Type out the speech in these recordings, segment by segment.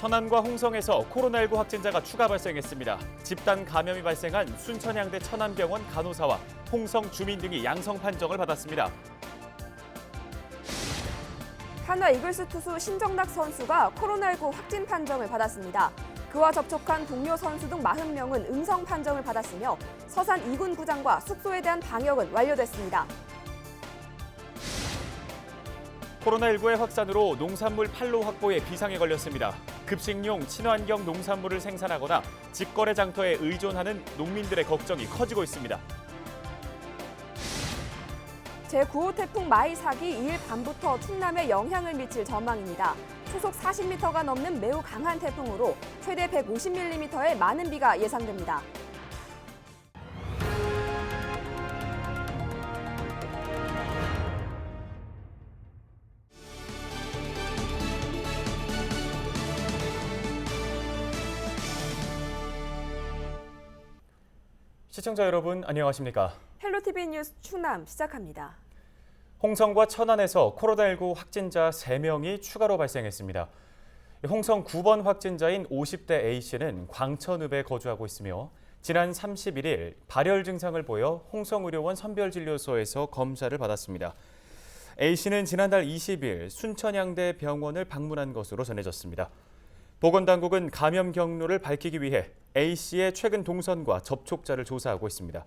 천안과 홍성에서 코로나19 확진자가 추가 발생했습니다. 집단 감염이 발생한 순천향대 천안병원 간호사와 홍성 주민 등이 양성 판정을 받았습니다. 한화 이글스 투수 신정락 선수가 코로나19 확진 판정을 받았습니다. 그와 접촉한 동료 선수 등 40명은 음성 판정을 받았으며 서산 2군 구장과 숙소에 대한 방역은 완료됐습니다. 코로나19의 확산으로 농산물 판로 확보에 비상이 걸렸습니다. 급식용 친환경 농산물을 생산하거나 직거래 장터에 의존하는 농민들의 걱정이 커지고 있습니다. 제9호 태풍 마이삭이 2일 밤부터 충남에 영향을 미칠 전망입니다. 초속 40m가 넘는 매우 강한 태풍으로 최대 150mm의 많은 비가 예상됩니다. 시청자 여러분 안녕하십니까? 헬로티비 뉴스 충남 시작합니다. 홍성과 천안에서 코로나19 확진자 3명이 추가로 발생했습니다. 홍성 9번 확진자인 50대 A씨는 광천읍에 거주하고 있으며 지난 31일 발열 증상을 보여 홍성의료원 선별진료소에서 검사를 받았습니다. A씨는 지난달 20일 순천향대 병원을 방문한 것으로 전해졌습니다. 보건당국은 감염 경로를 밝히기 위해 A씨의 최근 동선과 접촉자를 조사하고 있습니다.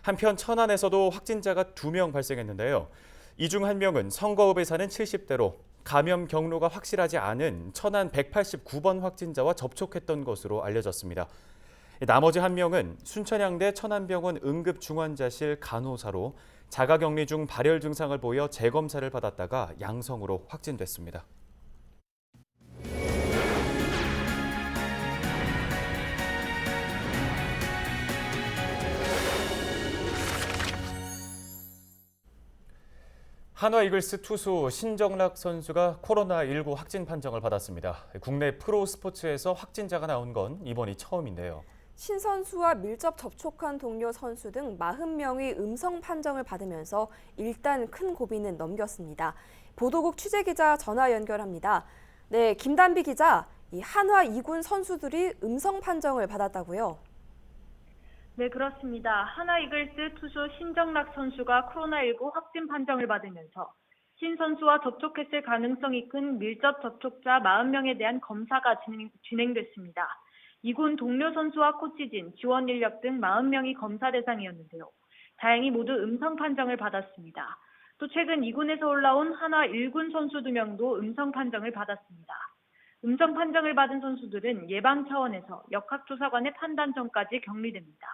한편 천안에서도 확진자가 2명 발생했는데요. 이 중 1명은 성거읍에 사는 70대로 감염 경로가 확실하지 않은 천안 189번 확진자와 접촉했던 것으로 알려졌습니다. 나머지 1명은 순천향대 천안병원 응급중환자실 간호사로 자가격리 중 발열 증상을 보여 재검사를 받았다가 양성으로 확진됐습니다. 한화 이글스 투수 신정락 선수가 코로나19 확진 판정을 받았습니다. 국내 프로 스포츠에서 확진자가 나온 건 이번이 처음인데요. 신 선수와 밀접 접촉한 동료 선수 등 40명이 음성 판정을 받으면서 일단 큰 고비는 넘겼습니다. 보도국 취재기자 전화 연결합니다. 네, 김단비 기자, 이 한화 2군 선수들이 음성 판정을 받았다고요? 네, 그렇습니다. 한화 이글스 투수 신정락 선수가 코로나19 확진 판정을 받으면서 신 선수와 접촉했을 가능성이 큰 밀접 접촉자 40명에 대한 검사가 진행됐습니다. 2군 동료 선수와 코치진, 지원 인력 등 40명이 검사 대상이었는데요. 다행히 모두 음성 판정을 받았습니다. 또 최근 2군에서 올라온 한화 1군 선수 2명도 음성 판정을 받았습니다. 음성 판정을 받은 선수들은 예방 차원에서 역학조사관의 판단 전까지 격리됩니다.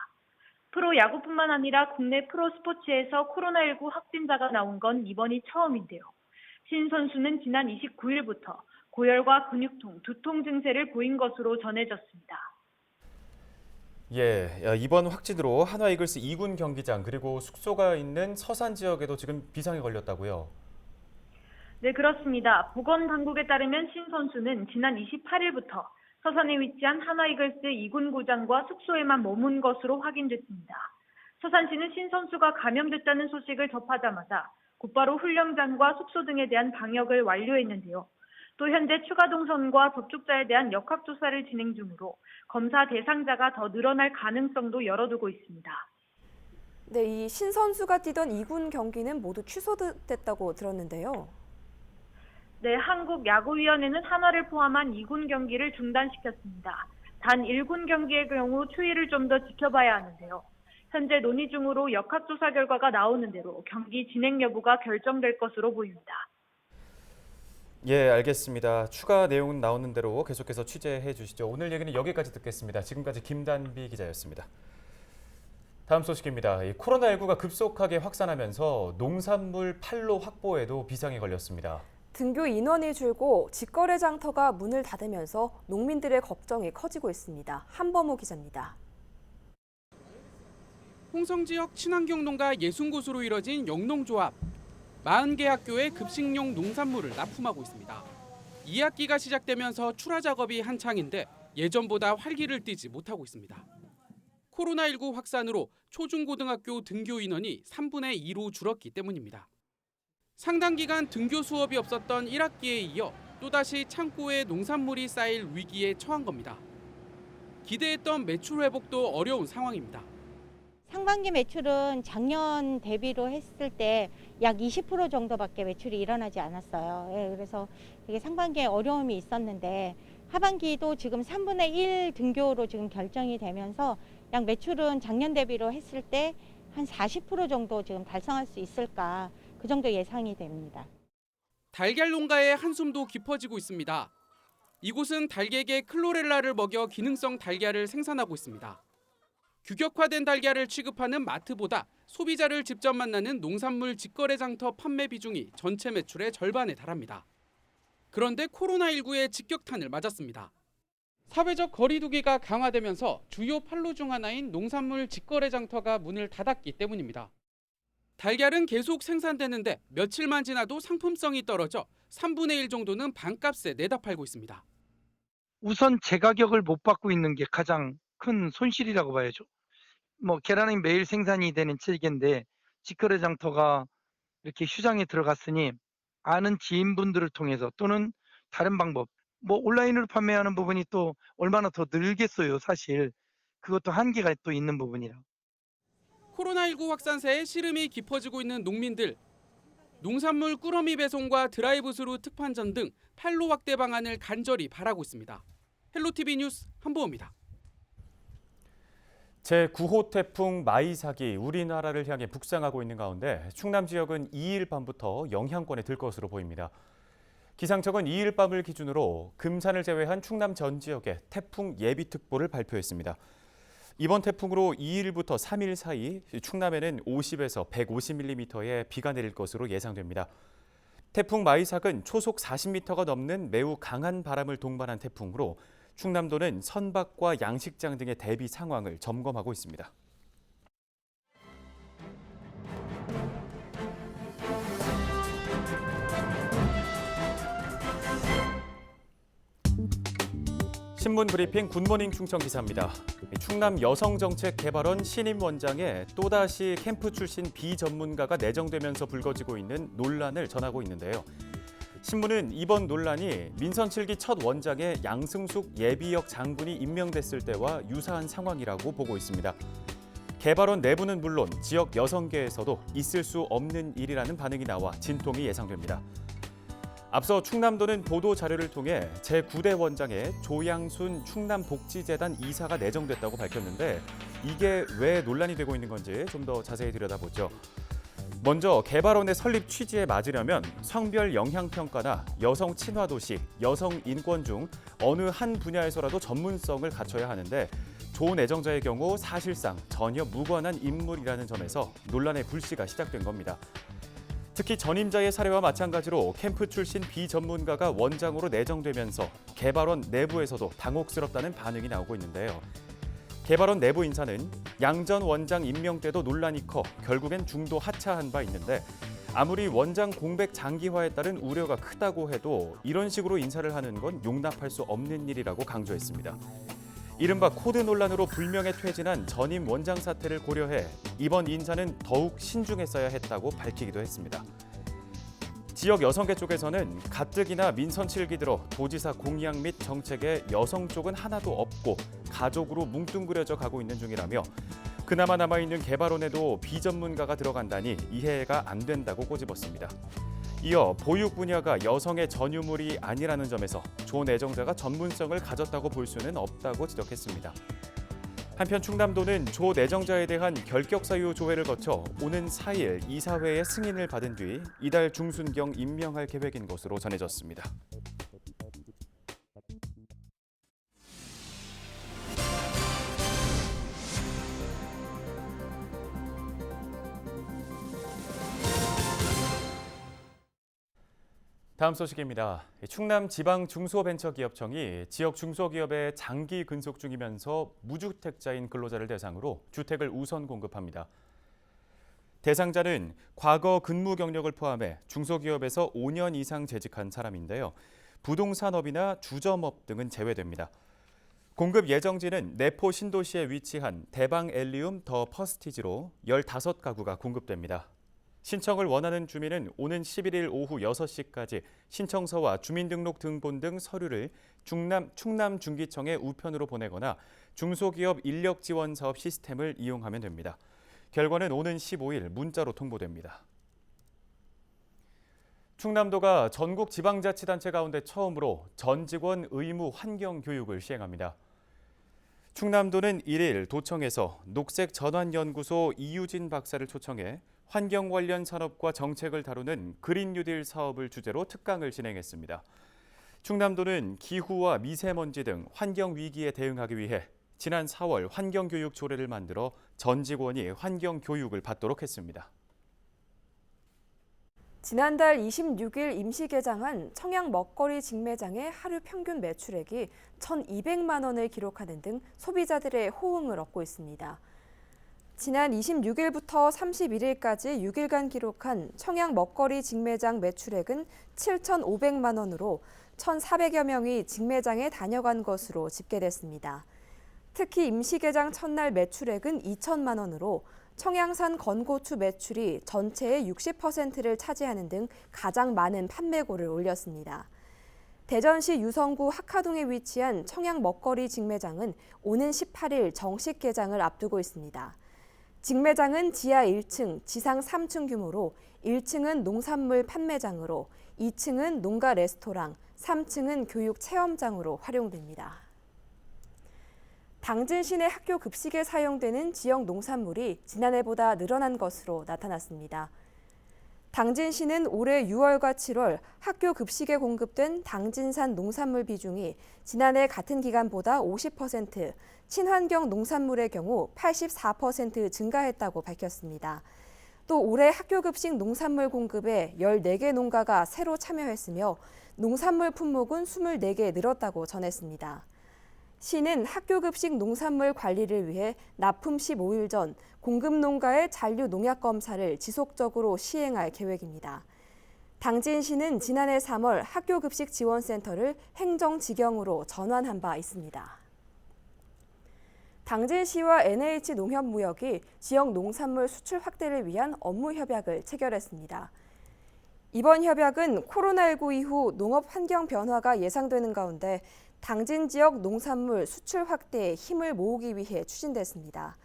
프로 야구뿐만 아니라 국내 프로 스포츠에서 코로나19 확진자가 나온 건 이번이 처음인데요. 신 선수는 지난 29일부터 고열과 근육통, 두통 증세를 보인 것으로 전해졌습니다. 이번 확진으로 한화 이글스 2군 경기장 그리고 숙소가 있는 서산 지역에도 지금 비상이 걸렸다고요? 네, 그렇습니다. 보건당국에 따르면 신 선수는 지난 28일부터 서산에 위치한 한화 이글스 2군 구장과 숙소에만 머문 것으로 확인됐습니다. 서산시는 신 선수가 감염됐다는 소식을 접하자마자 곧바로 훈련장과 숙소 등에 대한 방역을 완료했는데요. 또 현재 추가 동선과 접촉자에 대한 역학조사를 진행 중으로 검사 대상자가 더 늘어날 가능성도 열어두고 있습니다. 네, 이 신 선수가 뛰던 2군 경기는 모두 취소됐다고 들었는데요. 네, 한국야구위원회는 한화를 포함한 2군 경기를 중단시켰습니다. 단 1군 경기의 경우 추이를 좀 더 지켜봐야 하는데요. 현재 논의 중으로 역학조사 결과가 나오는 대로 경기 진행 여부가 결정될 것으로 보입니다. 알겠습니다. 추가 내용 나오는 대로 계속해서 취재해 주시죠. 오늘 얘기는 여기까지 듣겠습니다. 지금까지 김단비 기자였습니다. 다음 소식입니다. 코로나19가 급속하게 확산하면서 농산물 판로 확보에도 비상이 걸렸습니다. 등교 인원이 줄고 직거래 장터가 문을 닫으면서 농민들의 걱정이 커지고 있습니다. 한범호 기자입니다. 홍성 지역 친환경 농가 60곳으로 이뤄진 영농조합. 40개 학교에 급식용 농산물을 납품하고 있습니다. 2학기가 시작되면서 출하 작업이 한창인데 예전보다 활기를 띠지 못하고 있습니다. 코로나19 확산으로 초중고등학교 등교 인원이 3분의 2로 줄었기 때문입니다. 상당 기간 등교 수업이 없었던 1학기에 이어 또다시 창고에 농산물이 쌓일 위기에 처한 겁니다. 기대했던 매출 회복도 어려운 상황입니다. 상반기 매출은 작년 대비로 했을 때 약 20% 정도밖에 매출이 일어나지 않았어요. 예, 그래서 되게 상반기에 어려움이 있었는데 하반기도 지금 3분의 1 등교로 지금 결정이 되면서 약 매출은 작년 대비로 했을 때 한 40% 정도 지금 달성할 수 있을까, 그 정도 예상이 됩니다. 달걀 농가의 한숨도 깊어지고 있습니다. 이곳은 달걀에 클로렐라를 먹여 기능성 달걀을 생산하고 있습니다. 규격화된 달걀을 취급하는 마트보다 소비자를 직접 만나는 농산물 직거래 장터 판매 비중이 전체 매출의 절반에 달합니다. 그런데 코로나19의 직격탄을 맞았습니다. 사회적 거리 두기가 강화되면서 주요 판로 중 하나인 농산물 직거래 장터가 문을 닫았기 때문입니다. 달걀은 계속 생산되는데 며칠만 지나도 상품성이 떨어져 3분의 1 정도는 반값에 내다 팔고 있습니다. 우선 제 가격을 못 받고 있는 게 가장 큰 손실이라고 봐야죠. 계란이 매일 생산이 되는 체계인데 직거래 장터가 이렇게 휴장에 들어갔으니 아는 지인분들을 통해서 또는 다른 방법, 온라인으로 판매하는 부분이 또 얼마나 더 늘겠어요, 사실. 그것도 한계가 또 있는 부분이라. 코로나19 확산세에 시름이 깊어지고 있는 농민들. 농산물 꾸러미 배송과 드라이브스루 특판전 등 판로 확대 방안을 간절히 바라고 있습니다. 헬로티비 뉴스 한보호입니다. 제9호 태풍 마이삭이 우리나라를 향해 북상하고 있는 가운데 충남 지역은 2일 밤부터 영향권에 들 것으로 보입니다. 기상청은 2일 밤을 기준으로 금산을 제외한 충남 전 지역에 태풍 예비특보를 발표했습니다. 이번 태풍으로 2일부터 3일 사이 충남에는 50에서 150mm의 비가 내릴 것으로 예상됩니다. 태풍 마이삭은 초속 40m가 넘는 매우 강한 바람을 동반한 태풍으로 충남도는 선박과 양식장 등의 대비 상황을 점검하고 있습니다. 신문 브리핑 굿모닝 충청 기사입니다. 충남 여성정책개발원 신임 원장에 또다시 캠프 출신 비전문가가 내정되면서 불거지고 있는 논란을 전하고 있는데요. 신문은 이번 논란이 민선 7기 첫 원장의 양승숙 예비역 장군이 임명됐을 때와 유사한 상황이라고 보고 있습니다. 개발원 내부는 물론 지역 여성계에서도 있을 수 없는 일이라는 반응이 나와 진통이 예상됩니다. 앞서 충남도는 보도 자료를 통해 제9대 원장에 조양순 충남복지재단 이사가 내정됐다고 밝혔는데 이게 왜 논란이 되고 있는 건지 좀 더 자세히 들여다보죠. 먼저 개발원의 설립 취지에 맞으려면 성별 영향평가나 여성 친화도시, 여성 인권 중 어느 한 분야에서라도 전문성을 갖춰야 하는데 조 내정자의 경우 사실상 전혀 무관한 인물이라는 점에서 논란의 불씨가 시작된 겁니다. 특히 전임자의 사례와 마찬가지로 캠프 출신 비전문가가 원장으로 내정되면서 개발원 내부에서도 당혹스럽다는 반응이 나오고 있는데요. 개발원 내부 인사는 양 전 원장 임명 때도 논란이 커 결국엔 중도 하차한 바 있는데 아무리 원장 공백 장기화에 따른 우려가 크다고 해도 이런 식으로 인사를 하는 건 용납할 수 없는 일이라고 강조했습니다. 이른바 코드 논란으로 불명예 퇴진한 전임 원장 사태를 고려해 이번 인사는 더욱 신중했어야 했다고 밝히기도 했습니다. 지역 여성계 쪽에서는 가뜩이나 민선 7기 들어 도지사 공약 및 정책에 여성 쪽은 하나도 없고 가족으로 뭉뚱그려져 가고 있는 중이라며 그나마 남아있는 개발원에도 비전문가가 들어간다니 이해가 안 된다고 꼬집었습니다. 이어 보육 분야가 여성의 전유물이 아니라는 점에서 조 내정자가 전문성을 가졌다고 볼 수는 없다고 지적했습니다. 한편 충남도는 조 내정자에 대한 결격사유 조회를 거쳐 오는 4일 이사회의 승인을 받은 뒤 이달 중순경 임명할 계획인 것으로 전해졌습니다. 다음 소식입니다. 충남 지방중소벤처기업청이 지역 중소기업에 장기 근속 중이면서 무주택자인 근로자를 대상으로 주택을 우선 공급합니다. 대상자는 과거 근무 경력을 포함해 중소기업에서 5년 이상 재직한 사람인데요. 부동산업이나 주점업 등은 제외됩니다. 공급 예정지는 내포 신도시에 위치한 대방 엘리움 더 퍼스티지로 15가구가 공급됩니다. 신청을 원하는 주민은 오는 11일 오후 6시까지 신청서와 주민등록 등본 등 서류를 충남중기청에 우편으로 보내거나 중소기업 인력지원사업 시스템을 이용하면 됩니다. 결과는 오는 15일 문자로 통보됩니다. 충남도가 전국 지방자치단체 가운데 처음으로 전 직원 의무 환경교육을 시행합니다. 충남도는 1일 도청에서 녹색전환연구소 이유진 박사를 초청해 환경 관련 산업과 정책을 다루는 그린 뉴딜 사업을 주제로 특강을 진행했습니다. 충남도는 기후와 미세먼지 등 환경 위기에 대응하기 위해 지난 4월 환경교육 조례를 만들어 전 직원이 환경교육을 받도록 했습니다. 지난달 26일 임시 개장한 청양 먹거리 직매장의 하루 평균 매출액이 1,200만 원을 기록하는 등 소비자들의 호응을 얻고 있습니다. 지난 26일부터 31일까지 6일간 기록한 청양 먹거리 직매장 매출액은 7,500만 원으로 1,400여 명이 직매장에 다녀간 것으로 집계됐습니다. 특히 임시 개장 첫날 매출액은 2천만 원으로 청양산 건고추 매출이 전체의 60%를 차지하는 등 가장 많은 판매고를 올렸습니다. 대전시 유성구 학하동에 위치한 청양 먹거리 직매장은 오는 18일 정식 개장을 앞두고 있습니다. 직매장은 지하 1층, 지상 3층 규모로 1층은 농산물 판매장으로 2층은 농가 레스토랑, 3층은 교육 체험장으로 활용됩니다. 당진 시내 학교 급식에 사용되는 지역 농산물이 지난해보다 늘어난 것으로 나타났습니다. 당진시는 올해 6월과 7월 학교 급식에 공급된 당진산 농산물 비중이 지난해 같은 기간보다 50%, 친환경 농산물의 경우 84% 증가했다고 밝혔습니다. 또 올해 학교 급식 농산물 공급에 14개 농가가 새로 참여했으며 농산물 품목은 24개 늘었다고 전했습니다. 시는 학교 급식 농산물 관리를 위해 납품 15일 전 공급 농가의 잔류 농약 검사를 지속적으로 시행할 계획입니다. 당진시는 지난해 3월 학교 급식 지원센터를 행정직영으로 전환한 바 있습니다. 당진시와 NH농협무역이 지역 농산물 수출 확대를 위한 업무 협약을 체결했습니다. 이번 협약은 코로나19 이후 농업 환경 변화가 예상되는 가운데 당진 지역 농산물 수출 확대에 힘을 모으기 위해 추진됐습니다.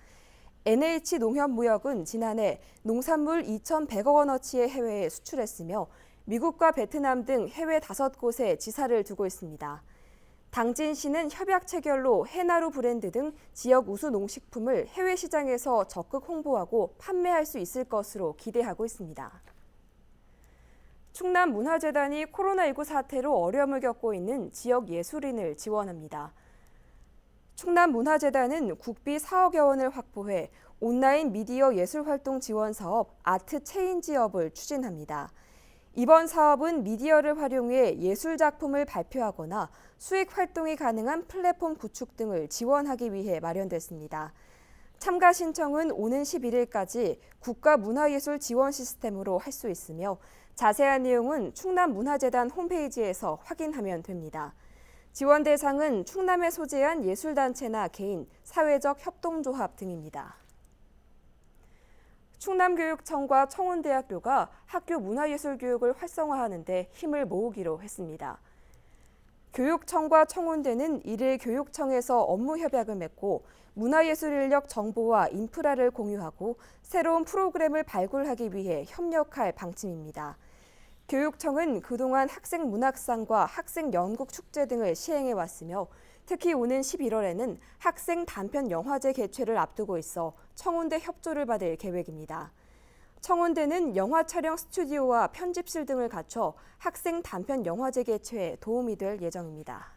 NH농협무역은 지난해 농산물 2,100억 원어치의 해외에 수출했으며 미국과 베트남 등 해외 5곳에 지사를 두고 있습니다. 당진시는 협약 체결로 해나루 브랜드 등 지역 우수 농식품을 해외 시장에서 적극 홍보하고 판매할 수 있을 것으로 기대하고 있습니다. 충남문화재단이 코로나19 사태로 어려움을 겪고 있는 지역 예술인을 지원합니다. 충남문화재단은 국비 4억여 원을 확보해 온라인 미디어 예술활동 지원 사업 아트 체인지업을 추진합니다. 이번 사업은 미디어를 활용해 예술작품을 발표하거나 수익 활동이 가능한 플랫폼 구축 등을 지원하기 위해 마련됐습니다. 참가 신청은 오는 11일까지 국가문화예술 지원 시스템으로 할 수 있으며 자세한 내용은 충남문화재단 홈페이지에서 확인하면 됩니다. 지원 대상은 충남에 소재한 예술단체나 개인, 사회적 협동조합 등입니다. 충남교육청과 청운대학교가 학교 문화예술교육을 활성화하는 데 힘을 모으기로 했습니다. 교육청과 청운대는 1일 교육청에서 업무 협약을 맺고 문화예술 인력 정보와 인프라를 공유하고 새로운 프로그램을 발굴하기 위해 협력할 방침입니다. 교육청은 그동안 학생 문학상과 학생 연극 축제 등을 시행해 왔으며 특히 오는 11월에는 학생 단편 영화제 개최를 앞두고 있어 청운대 협조를 받을 계획입니다. 청운대는 영화 촬영 스튜디오와 편집실 등을 갖춰 학생 단편 영화제 개최에 도움이 될 예정입니다.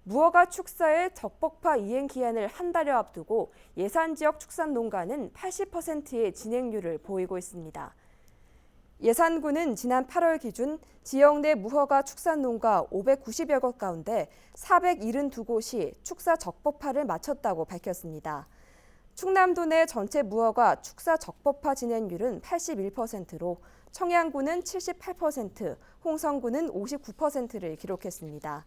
무허가 축사의 적법화 이행 기한을 한 달여 앞두고 예산지역 축산농가는 80%의 진행률을 보이고 있습니다. 예산군은 지난 8월 기준 지역 내 무허가 축산농가 590여 곳 가운데 472곳이 축사 적법화를 마쳤다고 밝혔습니다. 충남도 내 전체 무허가 축사 적법화 진행률은 81%로 청양군은 78%, 홍성군은 59%를 기록했습니다.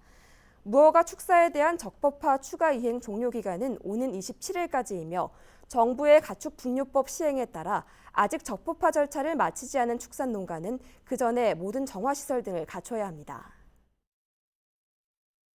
무허가 축사에 대한 적법화 추가 이행 종료 기간은 오는 27일까지이며 정부의 가축 분류법 시행에 따라 아직 적법화 절차를 마치지 않은 축산 농가는 그 전에 모든 정화 시설 등을 갖춰야 합니다.